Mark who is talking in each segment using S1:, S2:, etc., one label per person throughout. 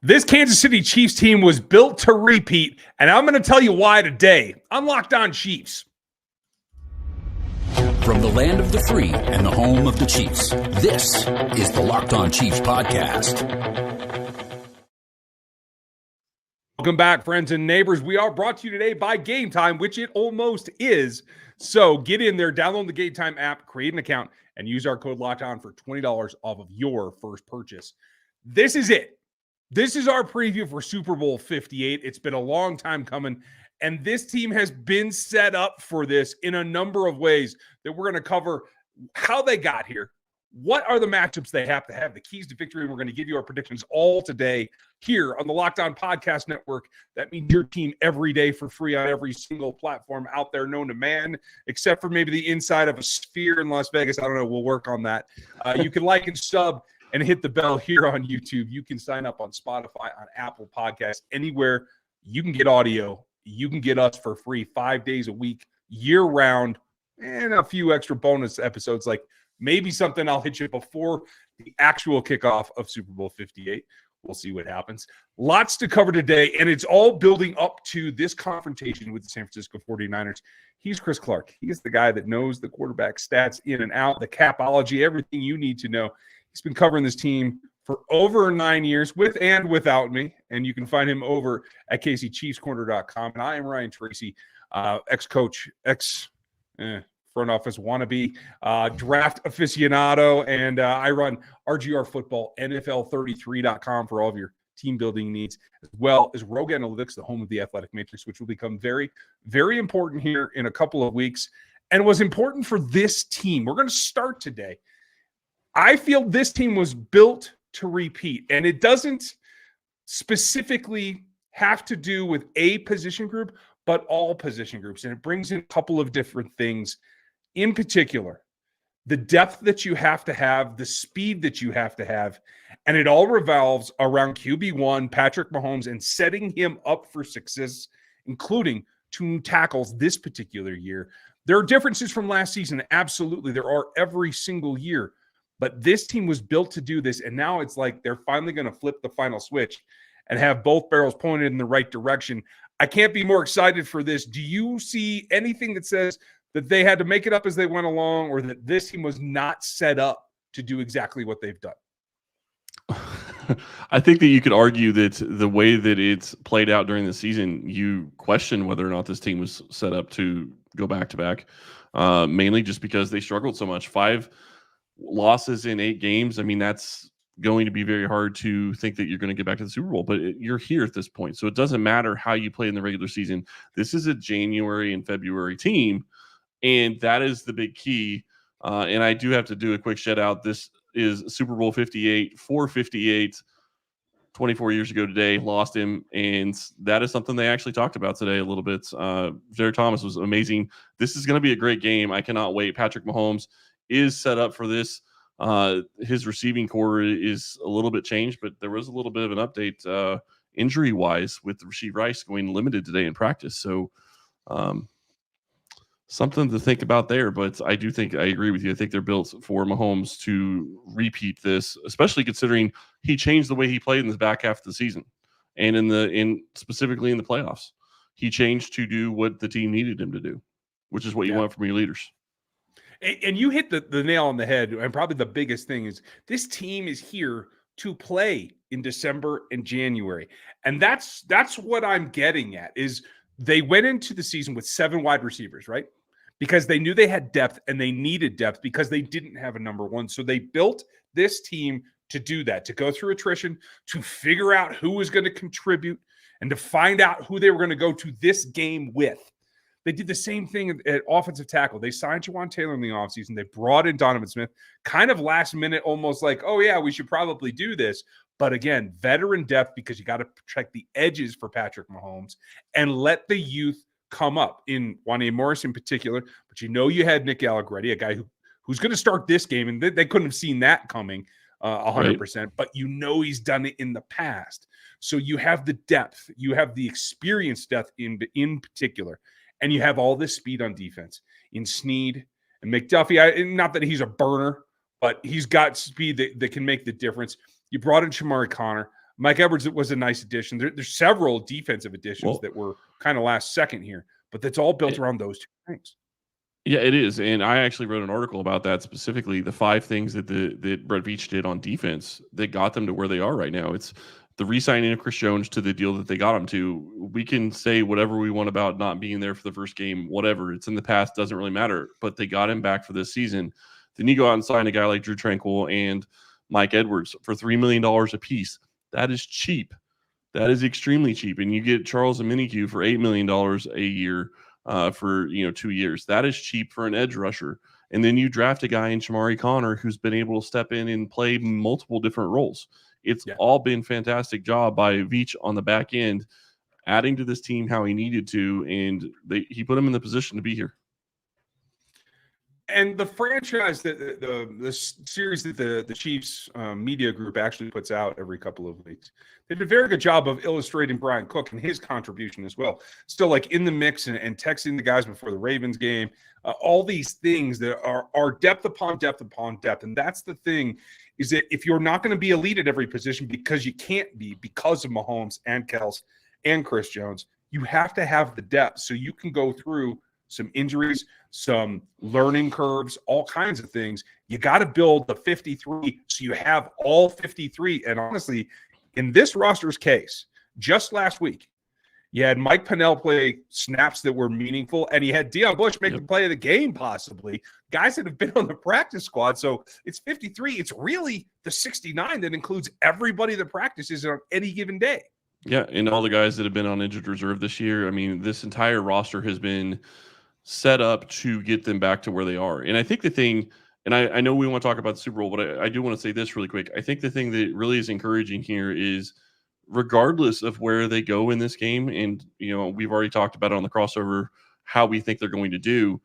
S1: This Kansas City Chiefs team was built to repeat, and I'm going to tell you why today on Locked On Chiefs.
S2: From the land of the free and the home of the Chiefs, this is the Locked On Chiefs podcast.
S1: Welcome back, friends and neighbors. We are brought to you today by Game Time, which it almost is. So get in there, download the Game Time app, create an account, and use our code Locked On for $20 off of your first purchase. This is it. This is our preview for Super Bowl 58. It's been a long time coming, and this team has been set up for this in a number of ways that we're going to cover how they got here, what are the matchups they have to have, the keys to victory, and we're going to give you our predictions all today here on the Locked On Podcast Network. That means your team every day for free on every single platform out there known to man, except for maybe the inside of a sphere in Las Vegas. I don't know. We'll work on that. You can like and sub and hit the bell here on YouTube. You can sign up on Spotify, on Apple Podcasts, anywhere you can get audio. You can get us for free 5 days a week, year-round, and a few extra bonus episodes, like maybe something I'll hit you before the actual kickoff of Super Bowl 58. We'll see what happens. Lots to cover today, and it's all building up to this confrontation with the San Francisco 49ers. He's Chris Clark. He is the guy that knows the quarterback stats in and out, the capology, everything you need to know. He's been covering this team for over 9 years, with and without me, and you can find him over at KCChiefsCorner.com. And I am Ryan Tracy, ex-coach, front office wannabe, draft aficionado, and I run RGR Football, NFL33.com for all of your team building needs, as well as Rogue Analytics, the home of the Athletic Matrix, which will become very, very important here in a couple of weeks, and was important for this team. We're going to start today. I feel this team was built to repeat, and it doesn't specifically have to do with a position group, but all position groups, and it brings in a couple of different things. In particular, the depth that you have to have, the speed that you have to have, and it all revolves around QB1, Patrick Mahomes, and setting him up for success, including 2 tackles this particular year. There are differences from last season. Absolutely, there are every single year. But this team was built to do this, and now it's like they're finally going to flip the final switch and have both barrels pointed in the right direction. I can't be more excited for this. Do you see anything that says that they had to make it up as they went along, or that this team was not set up to do exactly what they've done?
S3: I think that you could argue that the way that it's played out during the season, you question whether or not this team was set up to go back-to-back, mainly just because they struggled so much. 5 losses in 8 games. I mean, that's going to be very hard to think that you're going to get back to the Super Bowl, but you're here at this point. So it doesn't matter how you play in the regular season. This is a January and February team, and that is the big key. And I do have to do a quick shout out. This is Super Bowl 58, 458, 24 years ago today, lost him. And that is something they actually talked about today a little bit. Jared Thomas was amazing. This is going to be a great game. I cannot wait. Patrick Mahomes is set up for this. His receiving core is a little bit changed, but there was a little bit of an update injury-wise with Rashee Rice going limited today in practice. So something to think about there. But I do think I agree with you. I think they're built for Mahomes to repeat this, especially considering he changed the way he played in the back half of the season and specifically in the playoffs. He changed to do what the team needed him to do, which is what you want from your leaders.
S1: And you hit the nail on the head, and probably the biggest thing is this team is here to play in December and January. And that's what I'm getting at, is they went into the season with 7 wide receivers, right? Because they knew they had depth, and they needed depth because they didn't have a number 1. So they built this team to do that, to go through attrition, to figure out who was going to contribute, and to find out who they were going to go to this game with. They did the same thing at offensive tackle. They signed Jawan Taylor in the offseason. They brought in Donovan Smith, kind of last minute, almost like, oh, yeah, we should probably do this. But again, veteran depth, because you got to protect the edges for Patrick Mahomes and let the youth come up, in Wanya Morris in particular. But you had Nick Allegretti, a guy who's going to start this game, and they couldn't have seen that coming 100%. Right. But he's done it in the past. So you have the depth. You have the experience depth in particular. And you have all this speed on defense in Sneed and McDuffie. Not that he's a burner, but he's got speed that can make the difference. You brought in Shamari Connor. Mike Edwards was a nice addition. There's several defensive additions that were kind of last second here, but that's all built around those two things.
S3: Yeah, it is. And I actually wrote an article about that specifically, the 5 things that that Brett Veach did on defense that got them to where they are right now. It's the re-signing of Chris Jones to the deal that they got him to. We can say whatever we want about not being there for the first game, whatever. It's in the past, doesn't really matter. But they got him back for this season. Then you go out and sign a guy like Drew Tranquil and Mike Edwards for $3 million a piece. That is cheap. That is extremely cheap. And you get Charles Omenihu for $8 million a year. For 2 years. That is cheap for an edge rusher. And then you draft a guy in Shamari Connor who's been able to step in and play multiple different roles. It's all been fantastic job by Veach on the back end, adding to this team how he needed to, and he put him in the position to be here.
S1: And the franchise that the series that the Chiefs media group actually puts out every couple of weeks, they did a very good job of illustrating Brian Cook and his contribution as well. Still like in the mix and texting the guys before the Ravens game, all these things that are depth upon depth upon depth. And that's the thing, is that if you're not going to be elite at every position because you can't be because of Mahomes and Kelce and Chris Jones, you have to have the depth so you can go through some injuries, some learning curves, all kinds of things. You got to build the 53 so you have all 53. And honestly, in this roster's case, just last week, you had Mike Pennell play snaps that were meaningful, and you had Deion Bush make the play of the game, possibly. Guys that have been on the practice squad. So it's 53. It's really the 69 that includes everybody that practices on any given day.
S3: Yeah, and all the guys that have been on injured reserve this year. I mean, this entire roster has been set up to get them back to where they are. And I think the thing, and I know we want to talk about the Super Bowl, but I do want to say this really quick. I think the thing that really is encouraging here is, regardless of where they go in this game, and we've already talked about it on the crossover, how we think they're going to do,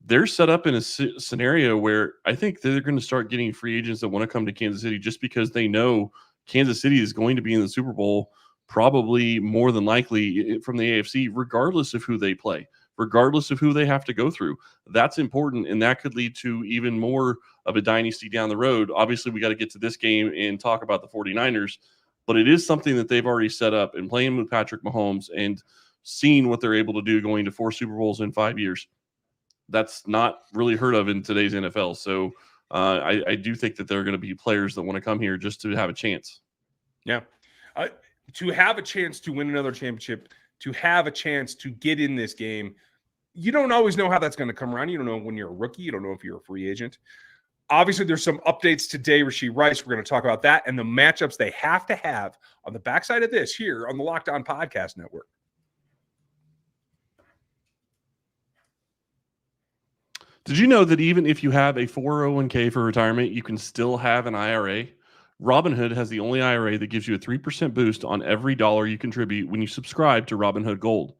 S3: they're set up in a scenario where I think they're going to start getting free agents that want to come to Kansas City just because they know Kansas City is going to be in the Super Bowl, probably more than likely from the AFC, regardless of who they play, regardless of who they have to go through. That's important, and that could lead to even more of a dynasty down the road. Obviously, we got to get to this game and talk about the 49ers, but it is something that they've already set up, and playing with Patrick Mahomes and seeing what they're able to do going to 4 Super Bowls in 5 years. That's not really heard of in today's NFL. So I do think that there are going to be players that want to come here just to have a chance.
S1: Yeah. To have a chance to win another championship, to have a chance to get in this game, you don't always know how that's going to come around. You don't know when you're a rookie. You don't know if you're a free agent. Obviously, there's some updates today. Rashee Rice, we're going to talk about that and the matchups they have to have on the backside of this here on the Locked On Podcast Network.
S3: Did you know that even if you have a 401k for retirement, you can still have an IRA? Robinhood has the only IRA that gives you a 3% boost on every dollar you contribute when you subscribe to Robinhood Gold.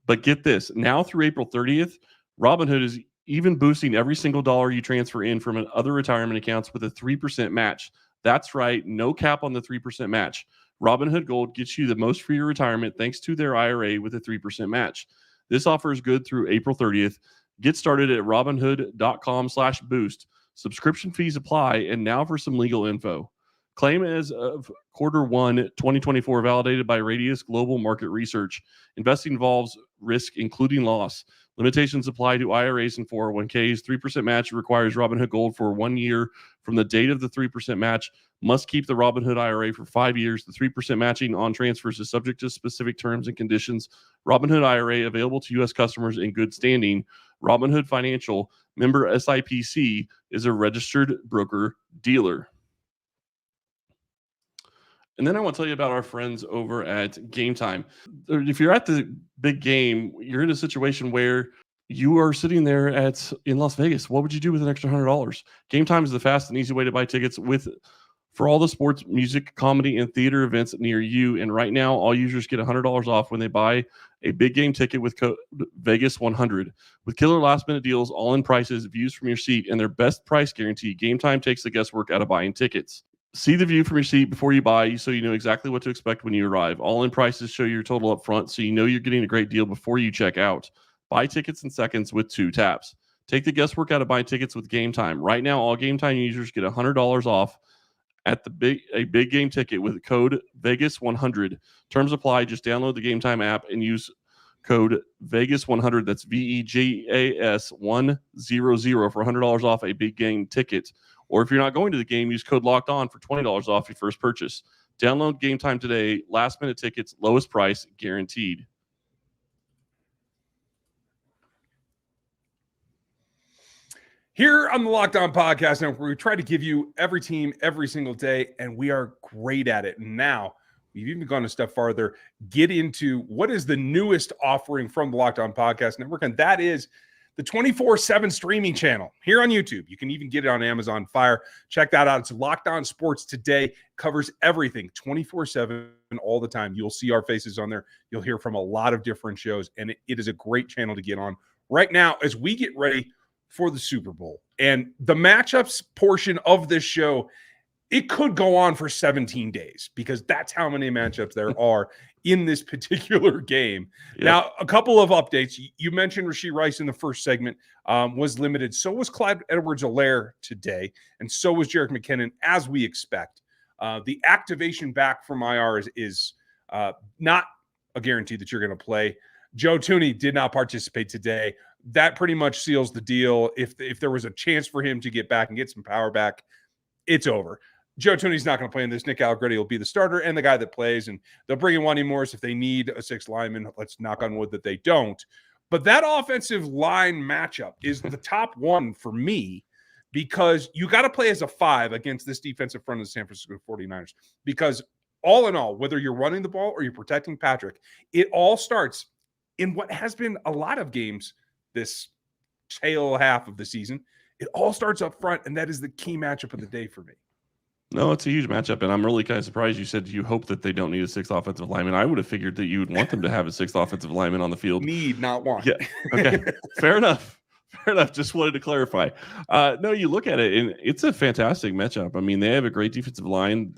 S3: But get this, now through April 30th, Robinhood is even boosting every single dollar you transfer in from other retirement accounts with a 3% match. That's right, no cap on the 3% match. Robinhood Gold gets you the most for your retirement thanks to their IRA with a 3% match. This offer is good through April 30th. Get started at robinhood.com/boost. Subscription fees apply. And now for some legal info. Claim as of Q1 2024 validated by Radius Global Market Research. Investing involves risk, including loss. Limitations apply to IRAs and 401ks. 3% match requires Robinhood Gold for 1 year from the date of the 3% match. Must keep the Robinhood IRA for 5 years. The 3% matching on transfers is subject to specific terms and conditions. Robinhood IRA available to U.S. customers in good standing. Robinhood Financial, member SIPC, is a registered broker dealer. And then I want to tell you about our friends over at Game Time. If you're at the big game, you're in a situation where you are sitting there in Las Vegas. What would you do with an extra $100? Game Time is the fast and easy way to buy tickets for all the sports, music, comedy, and theater events near you. And right now, all users get $100 off when they buy a big game ticket with code Vegas100. With killer last-minute deals, all-in prices, views from your seat, and their best price guarantee, Game Time takes the guesswork out of buying tickets. See the view from your seat before you buy so you know exactly what to expect when you arrive. All-in prices show your total up front so you know you're getting a great deal before you check out. Buy tickets in seconds with 2 taps. Take the guesswork out of buying tickets with Game Time. Right now, all Game Time users get $100 off at a big game ticket with code Vegas100. Terms apply. Just download the Game Time app and use code Vegas100. That's VEGAS 100 for $100 off a big game ticket. Or if you're not going to the game, use code Locked On for $20 off your first purchase. Download Game Time today. Last minute tickets, lowest price guaranteed.
S1: Here on the Locked On Podcast Network, we try to give you every team every single day, and we are great at it. Now, we've even gone a step farther, get into what is the newest offering from the Locked On Podcast Network, and that is the 24/7 streaming channel here on YouTube. You can even get it on Amazon Fire. Check that out. It's Locked On Sports Today. Covers everything 24/7 all the time. You'll see our faces on there. You'll hear from a lot of different shows, and it is a great channel to get on right now as we get ready for the Super Bowl. And the matchups portion of this show, it could go on for 17 days because that's how many matchups there are in this particular game. Yep. Now, a couple of updates. You mentioned Rashee Rice in the first segment was limited. So was Clyde Edwards-Helaire today, and so was Jerick McKinnon, as we expect. The activation back from IR is not a guarantee that you're going to play. Joe Thuney did not participate today. That pretty much seals the deal. If there was a chance for him to get back and get some power back, it's over. Joe Thuney's not going to play in this. Nick Allegretti will be the starter and the guy that plays, and they'll bring in Wanya Morris if they need a sixth lineman. Let's knock on wood that they don't. But that offensive line matchup is the top one for me because you got to play as a 5 against this defensive front of the San Francisco 49ers. Because all in all, whether you're running the ball or you're protecting Patrick, it all starts in what has been a lot of games this tail half of the season. It all starts up front, and that is the key matchup of the day for me.
S3: No, it's a huge matchup, and I'm really kind of surprised you said you hope that they don't need a sixth offensive lineman. I would have figured that you would want them to have a sixth offensive lineman on the field.
S1: Need, not want.
S3: Yeah. Okay. Fair enough. Fair enough. Just wanted to clarify. No, you look at it, and it's a fantastic matchup. I mean, they have a great defensive line,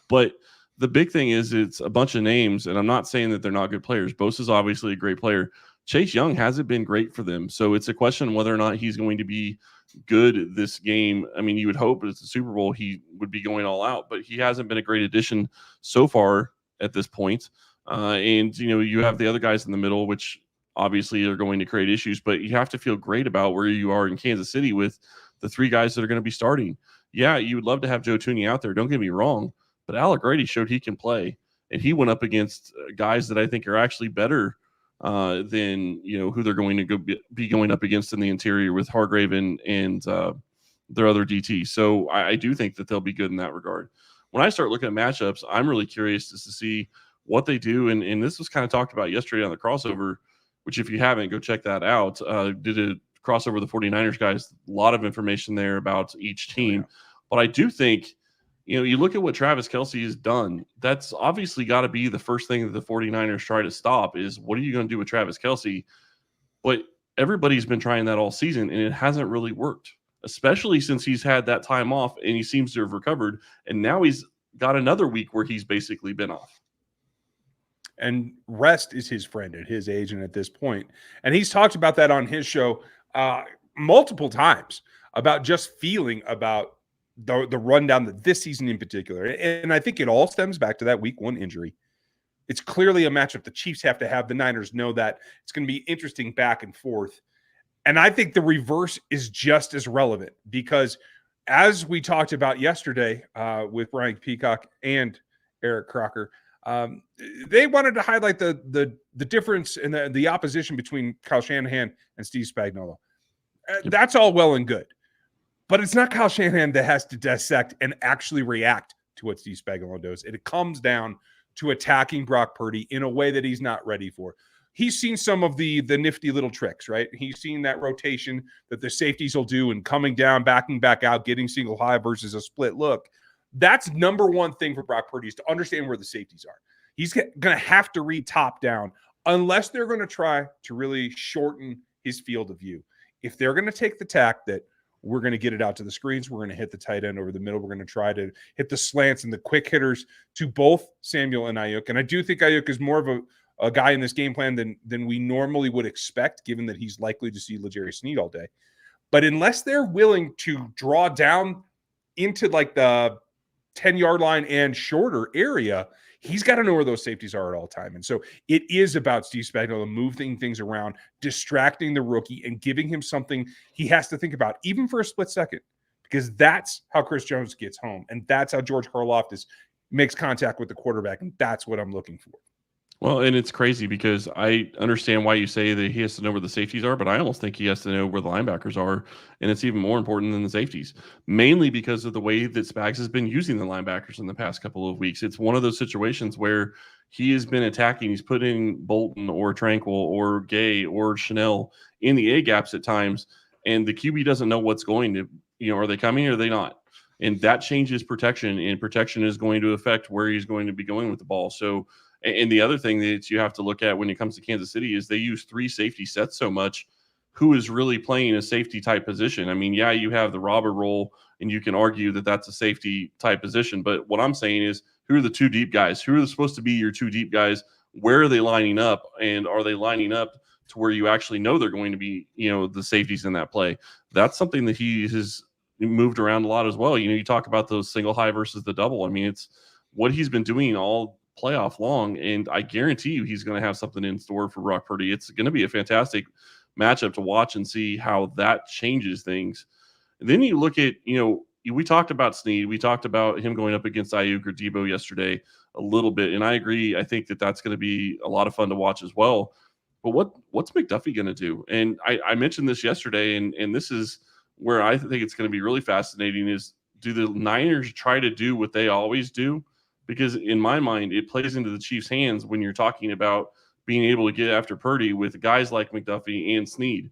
S3: but the big thing is it's a bunch of names, and I'm not saying that they're not good players. Bosa's obviously a great player. Chase Young hasn't been great for them, so it's a question whether or not he's going to be good this game. I mean, you would hope it's the Super Bowl he would be going all out, but he hasn't been a great addition so far at this point. And, you know, you have the other guys in the middle, which obviously are going to create issues, but you have to feel great about where you are in Kansas City with the 3 guys that are going to be starting. Yeah, you would love to have Joe Thuney out there. Don't get me wrong, but Allegretti showed he can play, and he went up against guys that I think are actually better than, you know, who they're going to be going up against in the interior with Hargrave and their other DT. So I do think that they'll be good in that regard. When I start looking at matchups, I'm really curious just to see what they do. And this was kind of talked about yesterday on the crossover, which if you haven't, go check that out. Did a crossover with the 49ers guys, a lot of information there about each team. Oh, yeah. But I do think, you know, you look at what Travis Kelce has done, that's obviously got to be the first thing that the 49ers try to stop is what are you going to do with Travis Kelce? But everybody's been trying that all season, and it hasn't really worked, especially since he's had that time off and he seems to have recovered. And now he's got another week where he's basically been off.
S1: And rest is his friend at his age and at this point. And he's talked about that on his show multiple times about just feeling about the rundown that this season in particular. And I think it all stems back to that week 1 injury. It's clearly a matchup the Chiefs have to have. The Niners know that. It's going to be interesting back and forth. And I think the reverse is just as relevant because as we talked about yesterday with Brian Peacock and Eric Crocker, they wanted to highlight the difference in the opposition between Kyle Shanahan and Steve Spagnuolo. That's all well and good. But it's not Kyle Shanahan that has to dissect and actually react to what Steve Spagnuolo does. It comes down to attacking Brock Purdy in a way that he's not ready for. He's seen some of the nifty little tricks, right? He's seen that rotation that the safeties will do and coming down, backing back out, getting single high versus a split look. That's number one thing for Brock Purdy is to understand where the safeties are. He's going to have to read top down unless they're going to try to really shorten his field of view. If they're going to take the tack that we're going to get it out to the screens, we're going to hit the tight end over the middle, we're going to try to hit the slants and the quick hitters to both Samuel and Ayuk. And I do think Ayuk is more of a guy in this game plan than we normally would expect, given that he's likely to see L'Jarius Sneed all day. But unless they're willing to draw down into like the 10-yard line and shorter area, he's got to know where those safeties are at all time. And so it is about Steve Spagnuolo moving things around, distracting the rookie, and giving him something he has to think about, even for a split second, because that's how Chris Jones gets home. And that's how George Karlaftis makes contact with the quarterback. And that's what I'm looking for.
S3: Well, and it's crazy because I understand why you say that he has to know where the safeties are, but I almost think he has to know where the linebackers are, and it's even more important than the safeties, mainly because of the way that Spags has been using the linebackers in the past couple of weeks. It's one of those situations where he has been attacking. He's putting Bolton or Tranquil or Gay or Chanel in the A gaps at times, and the QB doesn't know what's going to, are they coming or are they not? And that changes protection, and protection is going to affect where he's going to be going with the ball. So, and the other thing that you have to look at when it comes to Kansas City is they use 3 safety sets so much. Who is really playing a safety type position? I mean, yeah, you have the robber role, and you can argue that that's a safety type position. But what I'm saying is, who are the 2 deep guys? Who are supposed to be your 2 deep guys? Where are they lining up? And are they lining up to where you actually know they're going to be, the safeties in that play? That's something that he has moved around a lot as well. You talk about those single high versus the double. I mean, it's what he's been doing all playoff long, and I guarantee you he's going to have something in store for Brock Purdy. It's going to be a fantastic matchup to watch and see how that changes things. And then you look at, we talked about Sneed. We talked about him going up against Ayuk or Debo yesterday a little bit, and I agree. I think that that's going to be a lot of fun to watch as well. But what's McDuffie going to do? And I mentioned this yesterday, and this is where I think it's going to be really fascinating is, do the Niners try to do what they always do? Because in my mind, it plays into the Chiefs' hands when you're talking about being able to get after Purdy with guys like McDuffie and Sneed.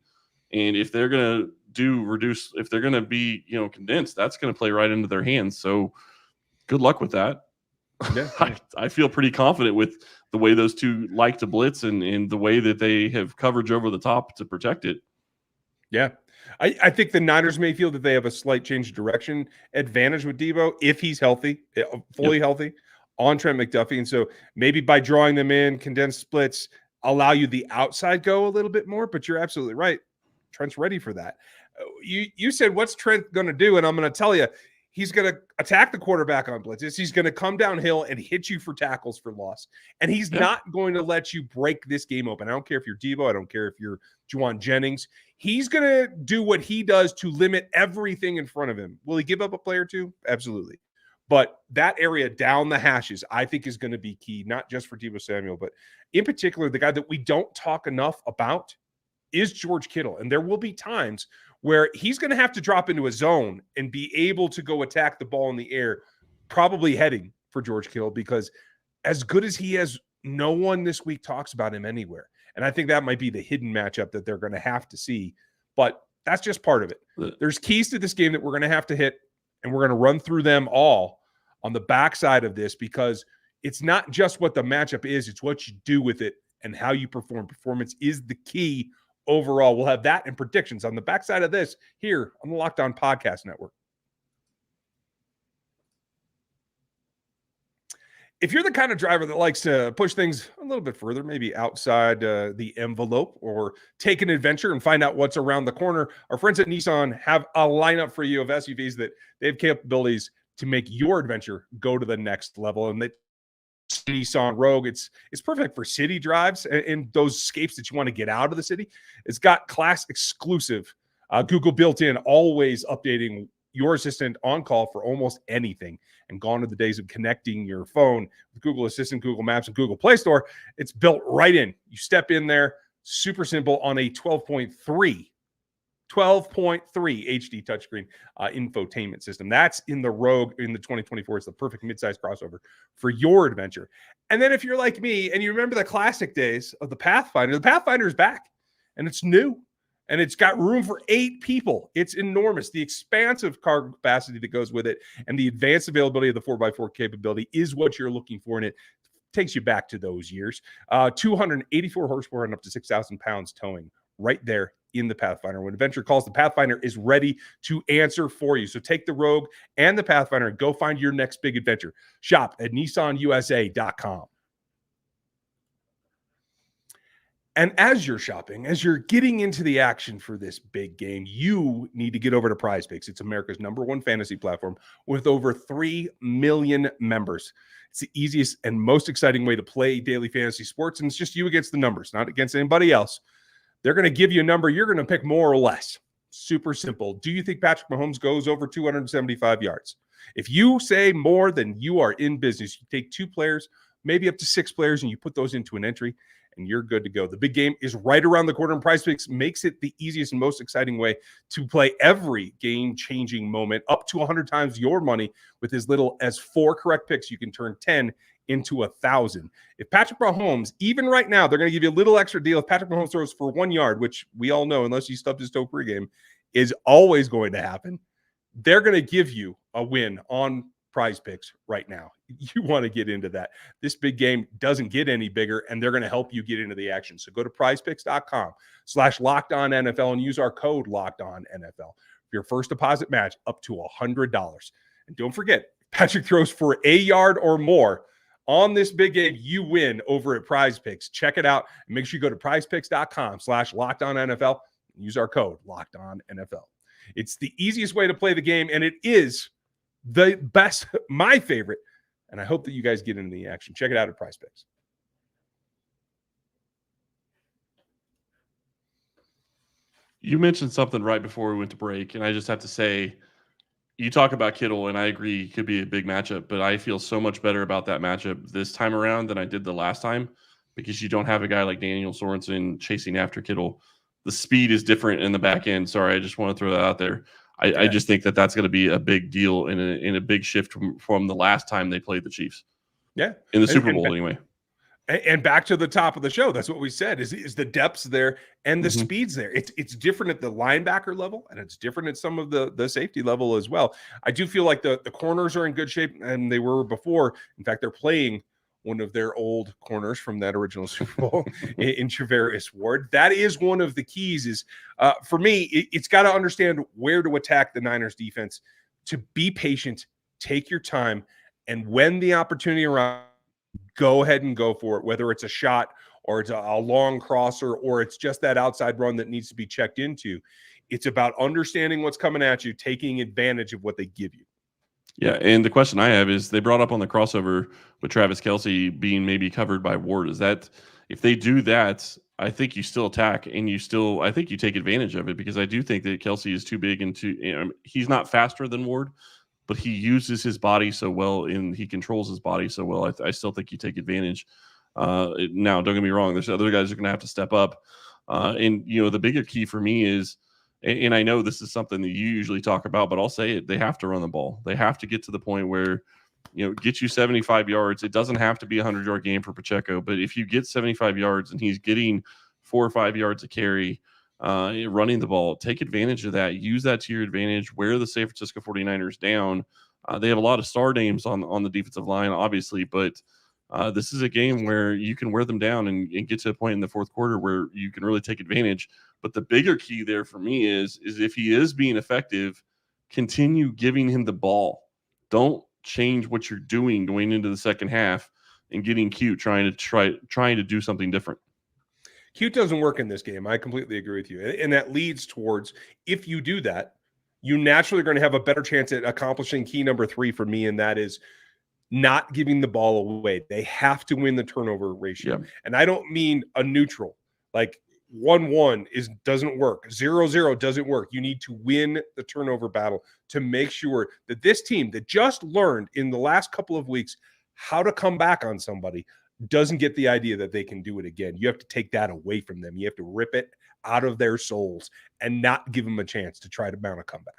S3: And if they're going to if they're going to be, condensed, that's going to play right into their hands. So good luck with that.
S1: Yeah.
S3: I feel pretty confident with the way those 2 like to blitz and the way that they have coverage over the top to protect it.
S1: Yeah. I think the Niners may feel that they have a slight change of direction advantage with Debo if he's healthy, fully healthy, on Trent McDuffie. And so maybe by drawing them in, condensed splits, allow you the outside go a little bit more. But you're absolutely right. Trent's ready for that. You said, what's Trent going to do? And I'm going to tell you, he's going to attack the quarterback on blitzes. He's going to come downhill and hit you for tackles for loss. And he's not going to let you break this game open. I don't care if you're Debo. I don't care if you're Juwan Jennings. He's going to do what he does to limit everything in front of him. Will he give up a play or 2? Absolutely. But that area down the hashes, I think, is going to be key, not just for Debo Samuel, but in particular, the guy that we don't talk enough about is George Kittle. And there will be times where he's going to have to drop into a zone and be able to go attack the ball in the air, probably heading for George Kittle, because as good as he is, no one this week talks about him anywhere. And I think that might be the hidden matchup that they're going to have to see. But that's just part of it. There's keys to this game that we're going to have to hit, and we're going to run through them all on the backside of this, because it's not just what the matchup is, it's what you do with it and how you perform. Performance is the key overall. We'll have that and predictions on the backside of this here on the Locked On Podcast Network. If you're the kind of driver that likes to push things a little bit further, maybe outside the envelope, or take an adventure and find out what's around the corner, our friends at Nissan have a lineup for you of SUVs that they have capabilities to make your adventure go to the next level. And the Nissan Rogue, it's perfect for city drives and those escapes that you want to get out of the city. It's got class exclusive Google built-in, always updating your assistant on call for almost anything. And gone are the days of connecting your phone with Google Assistant, Google Maps, and Google Play Store. It's built right in. You step in there, super simple, on a 12.3 HD touchscreen infotainment system. That's in the Rogue in the 2024. It's the perfect midsize crossover for your adventure. And then if you're like me and you remember the classic days of the Pathfinder is back, and it's new. And it's got room for 8 people. It's enormous. The expansive cargo capacity that goes with it and the advanced availability of the 4x4 capability is what you're looking for. And it takes you back to those years. 284 horsepower and up to 6,000 pounds towing right there in the Pathfinder. When adventure calls, the Pathfinder is ready to answer for you. So take the Rogue and the Pathfinder and go find your next big adventure. Shop at nissanusa.com. And as you're shopping, as you're getting into the action for this big game, you need to get over to Prize Picks. It's America's #1 fantasy platform with over 3 million members. It's the easiest and most exciting way to play daily fantasy sports, and it's just you against the numbers, not against anybody else. They're going to give you a number. You're going to pick more or less. Super simple. Do you think Patrick Mahomes goes over 275 yards? If you say more, then you are in business. You take 2 players, maybe up to 6 players, and you put those into an entry, and you're good to go. The big game is right around the corner, and Prize Picks makes it the easiest and most exciting way to play every game-changing moment, up to 100 times your money. With as little as 4 correct picks, you can turn 10 into 1,000. If Patrick Mahomes, even right now, they're going to give you a little extra deal. If Patrick Mahomes throws for 1 yard, which we all know, unless he stubbed his toe pregame, is always going to happen, they're going to give you a win on Prize Picks right now. You want to get into that. This big game doesn't get any bigger, and they're going to help you get into the action. So go to prizepicks.com/LockedOnNFL and use our code LockedOnNFL for your first deposit match up to $100. And don't forget, Patrick throws for a yard or more on this big game, you win over at Prize Picks. Check it out. And make sure you go to prizepicks.com/LockedOnNFL and use our code LockedOnNFL. It's the easiest way to play the game, and it is the best, my favorite, and I hope that you guys get into the action. Check it out at Prize Picks.
S3: You mentioned something right before we went to break, and I just have to say, you talk about Kittle, and I agree, it could be a big matchup, but I feel so much better about that matchup this time around than I did the last time, because you don't have a guy like Daniel Sorensen chasing after Kittle. The speed is different in the back end. Sorry, I just want to throw that out there. I just think that that's going to be a big deal in a big shift from the last time they played the Chiefs.
S1: Yeah.
S3: In the Super Bowl, anyway.
S1: And back to the top of the show, that's what we said, is the depths there and the speeds there. It's different at the linebacker level, and it's different at some of the safety level as well. I do feel like the corners are in good shape, and they were before. In fact, they're playing one of their old corners from that original Super Bowl in Travarius Ward. That is one of the keys is, for me, it's got to understand where to attack the Niners defense, to be patient, take your time, and when the opportunity arrives, go ahead and go for it, whether it's a shot or it's a long crosser or it's just that outside run that needs to be checked into. It's about understanding what's coming at you, taking advantage of what they give you.
S3: Yeah, and the question I have is, they brought up on the crossover with Travis Kelce being maybe covered by Ward. Is that, if they do that, I think you still attack, and I think you take advantage of it, because I do think that Kelce is too big and he's not faster than Ward, but he uses his body so well and he controls his body so well. I still think you take advantage. Now, don't get me wrong, there's other guys who are going to have to step up. And, the bigger key for me is, and I know this is something that you usually talk about, but I'll say it, they have to run the ball. They have to get to the point where, get you 75 yards. It doesn't have to be a 100-yard game for Pacheco, but if you get 75 yards and he's getting 4 or 5 yards a carry, running the ball, take advantage of that. Use that to your advantage. Wear the San Francisco 49ers down. They have a lot of star names on the defensive line, obviously, but this is a game where you can wear them down and get to a point in the fourth quarter where you can really take advantage. But the bigger key there for me is if he is being effective, continue giving him the ball. Don't change what you're doing going into the second half and getting cute, trying to do something different.
S1: Cute doesn't work in this game. I completely agree with you. And that leads towards, if you do that, you naturally are going to have a better chance at accomplishing key number 3 for me, and that is not giving the ball away. They have to win the turnover ratio. Yep. And I don't mean a neutral. Like 1-1 doesn't work. 0-0 doesn't work. You need to win the turnover battle to make sure that this team that just learned in the last couple of weeks how to come back on somebody doesn't get the idea that they can do it again. You have to take that away from them. You have to rip it out of their souls and not give them a chance to try to mount a comeback.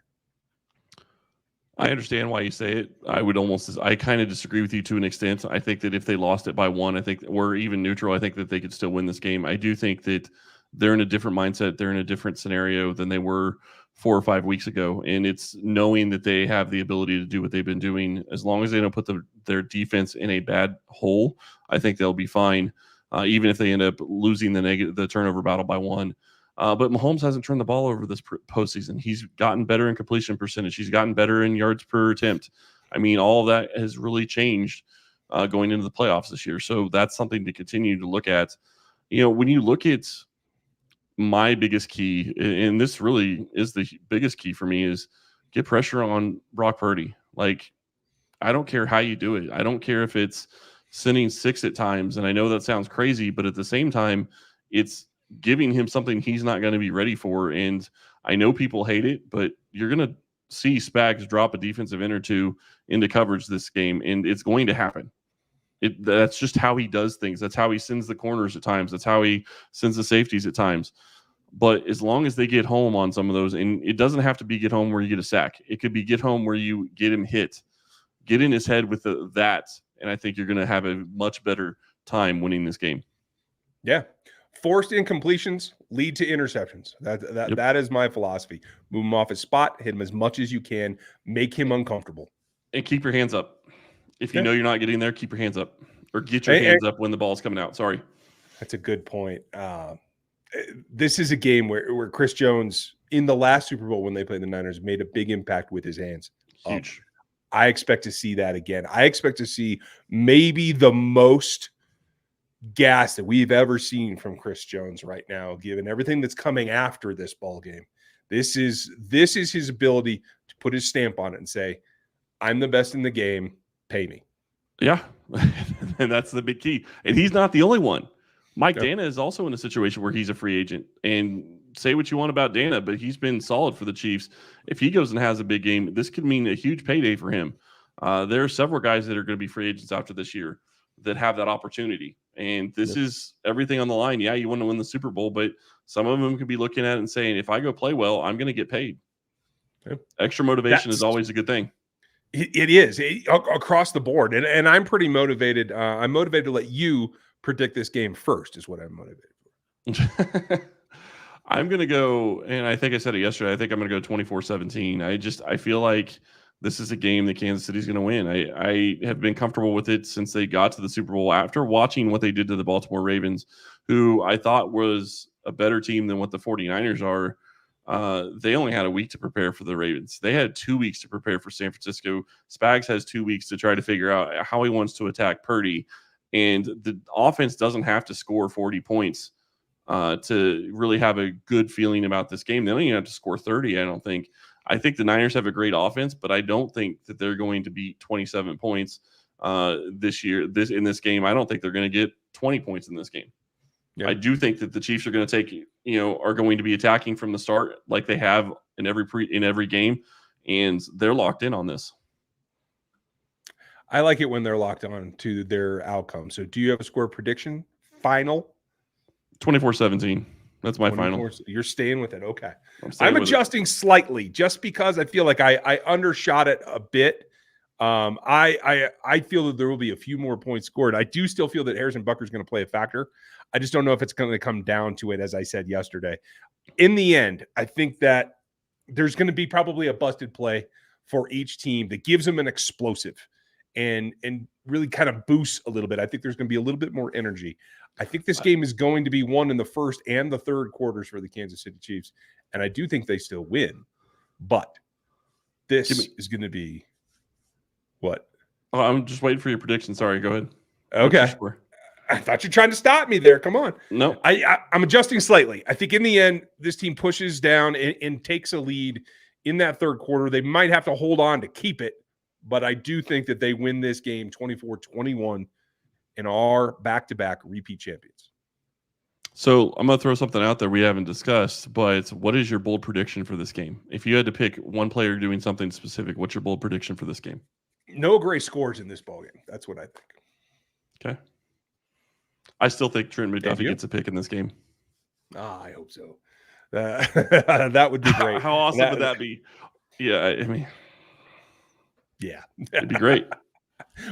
S3: I understand why you say it. I kind of disagree with you to an extent. I think that if they lost it by 1, or even neutral, I think that they could still win this game. I do think that they're in a different mindset. They're in a different scenario than they were 4 or 5 weeks ago. And it's knowing that they have the ability to do what they've been doing. As long as they don't put their defense in a bad hole, I think they'll be fine, even if they end up losing the turnover battle by 1. But Mahomes hasn't turned the ball over this postseason. He's gotten better in completion percentage. He's gotten better in yards per attempt. I mean, all of that has really changed going into the playoffs this year. So that's something to continue to look at. when you look at my biggest key, and this really is the biggest key for me, is get pressure on Brock Purdy. Like, I don't care how you do it. I don't care if it's sending 6 at times. And I know that sounds crazy, but at the same time, it's giving him something he's not going to be ready for. And I know people hate it, but you're going to see Spags drop a defensive end or two into coverage this game, and it's going to happen. That's just how he does things. That's how he sends the corners at times. That's how he sends the safeties at times. But as long as they get home on some of those, and it doesn't have to be get home where you get a sack. It could be get home where you get him hit. Get in his head with that, and I think you're going to have a much better time winning this game.
S1: Yeah. Forced incompletions lead to interceptions. That is my philosophy. Move him off his spot, hit him as much as you can, make him uncomfortable.
S3: And keep your hands up. If you know you're not getting there, keep your hands up. Or get your hands up when the ball's coming out. Sorry.
S1: That's a good point. This is a game where Chris Jones, in the last Super Bowl when they played the Niners, made a big impact with his hands.
S3: Huge.
S1: I expect to see that again. I expect to see maybe the most gas that we've ever seen from Chris Jones right now, given everything that's coming after this ball game. This is his ability to put his stamp on it and say, I'm the best in the game, pay me.
S3: Yeah, and that's the big key. And he's not the only one. Mike Dana is also in a situation where he's a free agent. And say what you want about Dana, but he's been solid for the Chiefs. If he goes and has a big game, this could mean a huge payday for him. There are several guys that are going to be free agents after this year that have that opportunity. And this is everything on the line. Yeah, you want to win the Super Bowl, but some of them could be looking at it and saying, if I go play well, I'm going to get paid. Yep. Extra motivation is always a good thing.
S1: It is across the board. And I'm pretty motivated. I'm motivated to let you predict this game first is what I'm motivated for.
S3: I'm going to go, and I think I said it yesterday, I think I'm going to go 24-17. I feel like this is a game that Kansas City's going to win. I have been comfortable with it since they got to the Super Bowl after watching what they did to the Baltimore Ravens, who I thought was a better team than what the 49ers are. They only had a week to prepare for the Ravens. They had 2 weeks to prepare for San Francisco. Spags has 2 weeks to try to figure out how he wants to attack Purdy. And the offense doesn't have to score 40 points to really have a good feeling about this game. They don't even have to score 30, I don't think. I think the Niners have a great offense, but I don't think that they're going to beat 27 points this year. In this game, I don't think they're going to get 20 points in this game. Yeah. I do think that the Chiefs are going to take, are going to be attacking from the start like they have in every game, and they're locked in on this.
S1: I like it when they're locked on to their outcome. So do you have a score prediction? Final?
S3: 24-17. That's my final.
S1: You're staying with it. Okay. I'm adjusting slightly just because I feel like I undershot it a bit. I feel that there will be a few more points scored. I do still feel that Harrison Butker is going to play a factor. I just don't know if it's going to come down to it, as I said yesterday. In the end, I think that there's going to be probably a busted play for each team that gives them an explosive and really kind of boosts a little bit. I think there's going to be a little bit more energy. I think this game is going to be won in the first and the third quarters for the Kansas City Chiefs, and I do think they still win. But this is going to be what?
S3: Oh, I'm just waiting for your prediction. Sorry, go ahead.
S1: Okay. I thought you were trying to stop me there. Come on.
S3: No.
S1: I'm adjusting slightly. I think in the end, this team pushes down and takes a lead in that third quarter. They might have to hold on to keep it, but I do think that they win this game 24-21 and are back-to-back repeat champions.
S3: So I'm going to throw something out there we haven't discussed, but what is your bold prediction for this game? If you had to pick one player doing something specific, what's your bold prediction for this game?
S1: No gray scores in this ballgame. That's what I think.
S3: Okay. I still think Trent McDuffie gets a pick in this game.
S1: I hope so. That would be great.
S3: How awesome would that be? Yeah, I mean,
S1: yeah,
S3: it'd be great.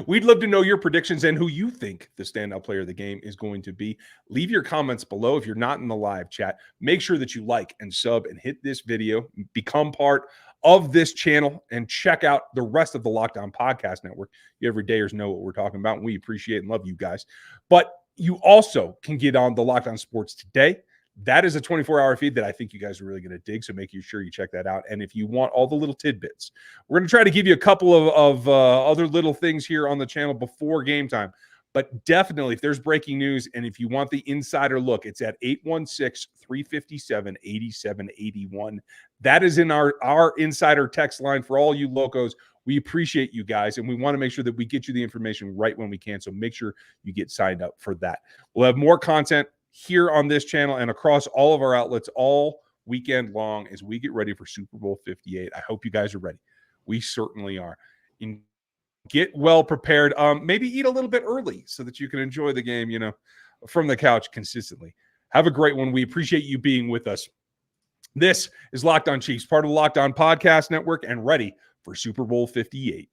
S1: We'd love to know your predictions and who you think the standout player of the game is going to be. Leave your comments below. If you're not in the live chat, make sure that you like and sub and hit this video, become part of this channel, and check out the rest of the Locked On Podcast Network. You everydayers know what we're talking about, and we appreciate and love you guys. But you also can get on the Locked On Sports Today. That is a 24-hour feed that I think you guys are really going to dig, so make sure you check that out. And if you want all the little tidbits, we're going to try to give you a couple of other little things here on the channel before game time. But definitely, if there's breaking news and if you want the insider look, it's at 816-357-8781. That is in our insider text line for all you locos. We appreciate you guys, and we want to make sure that we get you the information right when we can. So make sure you get signed up for that. We'll have more content here on this channel and across all of our outlets all weekend long as we get ready for Super Bowl 58. I hope you guys are ready. We certainly are. Get well prepared. Maybe eat a little bit early so that you can enjoy the game, from the couch consistently. Have a great one. We appreciate you being with us. This is Locked On Chiefs, part of the Locked On Podcast Network, and ready for Super Bowl 58.